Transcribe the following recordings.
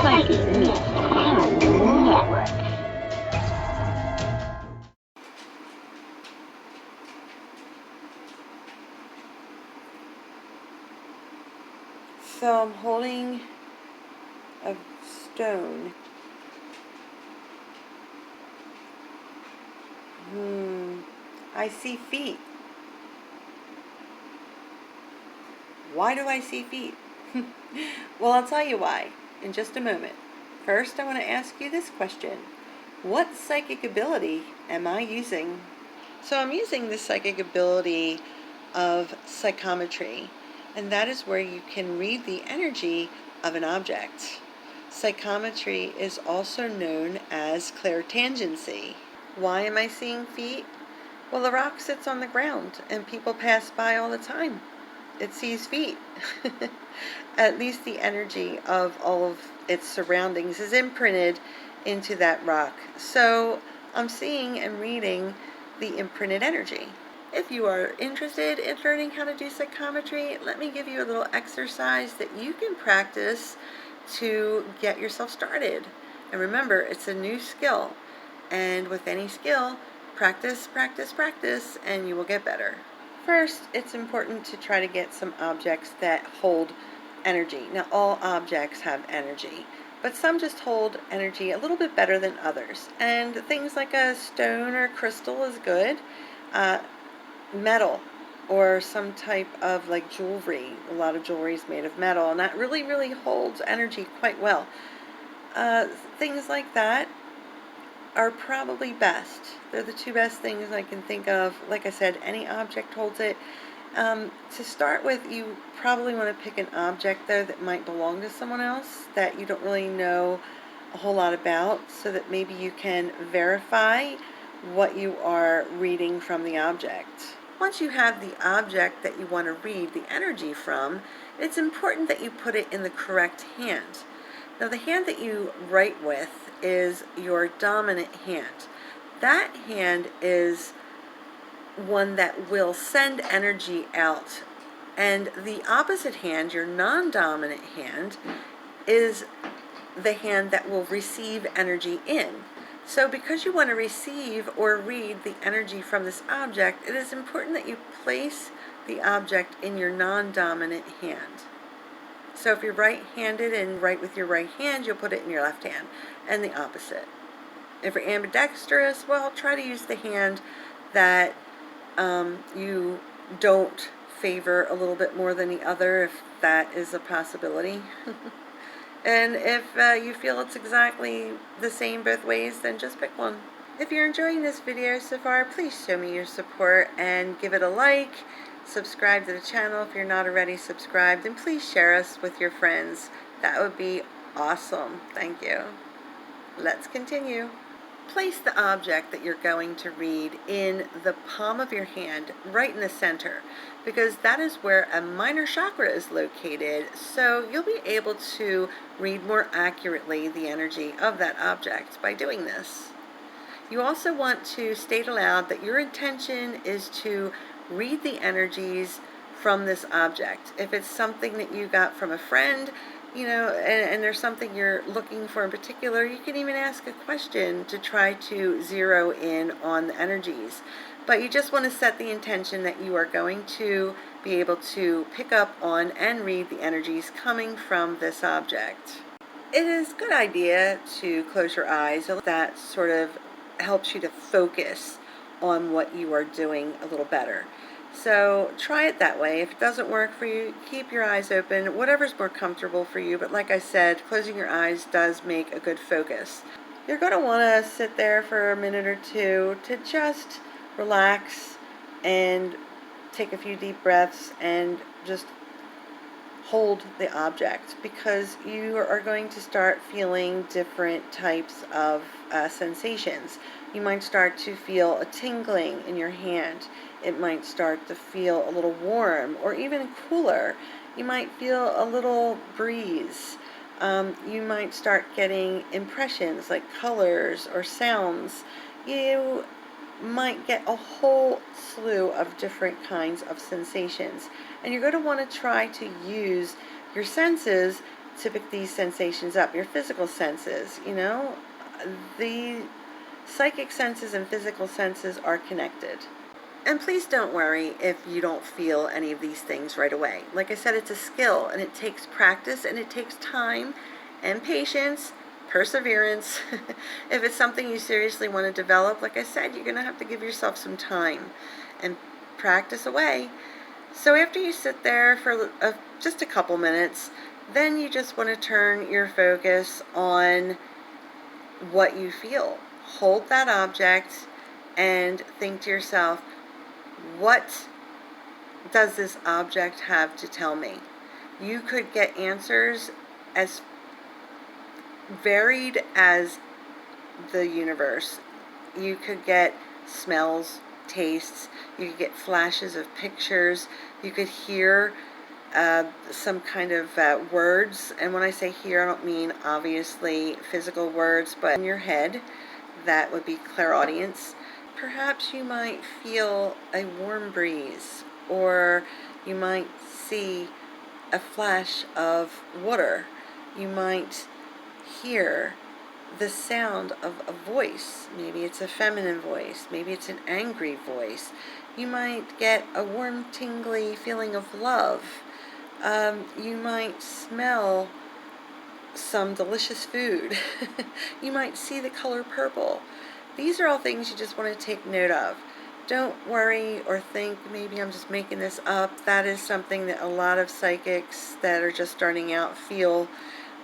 Psychic Mist Paranormal Network. So I'm holding a stone. I see feet. Why do I see feet? Well, I'll tell you why in just a moment. First, I want to ask you this question. What psychic ability am I using? So I'm using the psychic ability of psychometry, and that is where you can read the energy of an object. Psychometry is also known as clairtangency. Why am I seeing feet? Well, the rock sits on the ground and people pass by all the time. It sees feet. At least the energy of all of its surroundings is imprinted into that rock. So I'm seeing and reading the imprinted energy. If you are interested in learning how to do psychometry, let me give you a little exercise that you can practice to get yourself started. And remember, it's a new skill. And with any skill, practice, practice, practice, and you will get better. First, it's important to try to get some objects that hold energy. Now, all objects have energy, but some just hold energy a little bit better than others. And things like a stone or crystal is good. Metal or some type of like jewelry. A lot of jewelry is made of metal, and that really, really holds energy quite well. Things like that are probably best. They're the two best things I can think of. Like I said, any object holds it. To start with, you probably want to pick an object though that might belong to someone else that you don't really know a whole lot about, so that maybe you can verify what you are reading from the object. Once you have the object that you want to read the energy from, it's important that you put it in the correct hand. Now, the hand that you write with is your dominant hand. That hand is one that will send energy out. And the opposite hand, your non-dominant hand, is the hand that will receive energy in. So because you want to receive or read the energy from this object, it is important that you place the object in your non-dominant hand. So if you're right-handed and write with your right hand, you'll put it in your left hand, and the opposite. If you're ambidextrous, well, try to use the hand that you don't favor a little bit more than the other, if that is a possibility. And if you feel it's exactly the same both ways, then just pick one. If you're enjoying this video so far, please show me your support and give it a like. Subscribe to the channel if you're not already subscribed, and please share us with your friends. That would be awesome. Thank you. Let's continue. Place the object that you're going to read in the palm of your hand, right in the center, because that is where a minor chakra is located, so you'll be able to read more accurately the energy of that object by doing this. You also want to state aloud that your intention is to read the energies from this object. If it's something that you got from a friend, and there's something you're looking for in particular, you can even ask a question to try to zero in on the energies. But you just want to set the intention that you are going to be able to pick up on and read the energies coming from this object. It is a good idea to close your eyes. That sort of helps you to focus on what you are doing a little better. So try it that way. If it doesn't work for you, keep your eyes open, whatever's more comfortable for you. But like I said, closing your eyes does make a good focus. You're going to want to sit there for a minute or two to just relax and take a few deep breaths and just hold the object, because you are going to start feeling different types of sensations. You might start to feel a tingling in your hand. It might start to feel a little warm or even cooler. You might feel a little breeze. You might start getting impressions like colors or sounds. You might get a whole slew of different kinds of sensations, and you're going to want to try to use your senses to pick these sensations up, your physical senses, you know. The psychic senses and physical senses are connected. And please don't worry if you don't feel any of these things right away. Like I said, it's a skill, and it takes practice, and it takes time and patience, perseverance. If it's something you seriously want to develop, like I said, you're going to have to give yourself some time and practice away. So after you sit there for just a couple minutes, then you just want to turn your focus on what you feel. Hold that object and think to yourself, what does this object have to tell me? You could get answers as varied as the universe. You could get smells, tastes, you could get flashes of pictures, you could hear some kind of words. And when I say hear, I don't mean obviously physical words, but in your head. That would be clairaudience. Perhaps you might feel a warm breeze, or you might see a flash of water. You might hear the sound of a voice. Maybe it's a feminine voice, maybe it's an angry voice. You might get a warm, tingly feeling of love. You might smell some delicious food. You might see the color purple. These are all things you just want to take note of. Don't worry or think maybe I'm just making this up. That is something that a lot of psychics that are just starting out feel.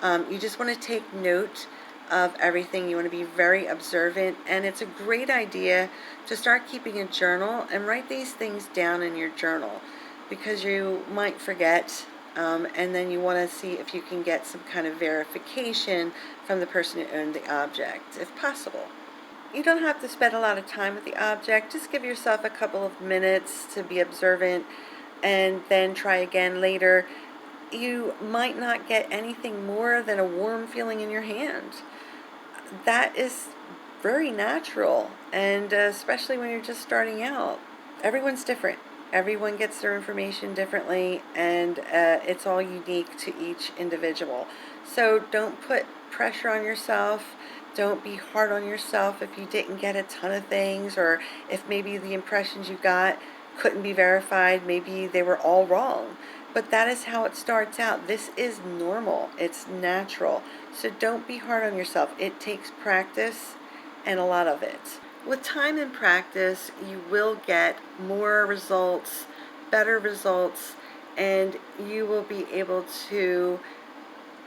You just want to take note of everything. You want to be very observant, and it's a great idea to start keeping a journal and write these things down in your journal, because you might forget. And then you want to see if you can get some kind of verification from the person who owned the object, if possible. You don't have to spend a lot of time with the object. Just give yourself a couple of minutes to be observant, and then try again later. You might not get anything more than a warm feeling in your hand. That is very natural, and especially when you're just starting out. Everyone's different. Everyone gets their information differently, and it's all unique to each individual. So don't put pressure on yourself. Don't be hard on yourself if you didn't get a ton of things, or if maybe the impressions you got couldn't be verified. Maybe they were all wrong. But that is how it starts out. This is normal. It's natural. So don't be hard on yourself. It takes practice, and a lot of it. With time and practice, you will get more results, better results, and you will be able to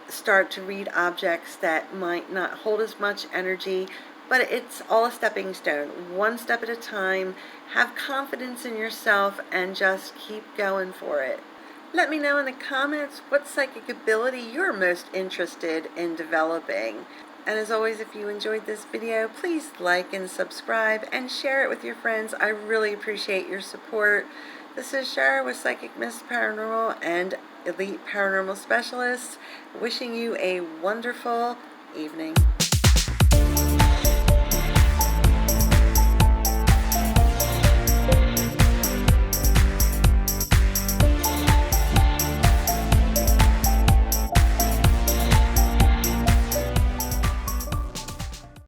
start to read objects that might not hold as much energy, but it's all a stepping stone. One step at a time. Have confidence in yourself and just keep going for it. Let me know in the comments what psychic ability you're most interested in developing. And as always, if you enjoyed this video, please like and subscribe and share it with your friends. I really appreciate your support. This is Shara with Psychic Miss Paranormal and Elite Paranormal Specialist, wishing you a wonderful evening.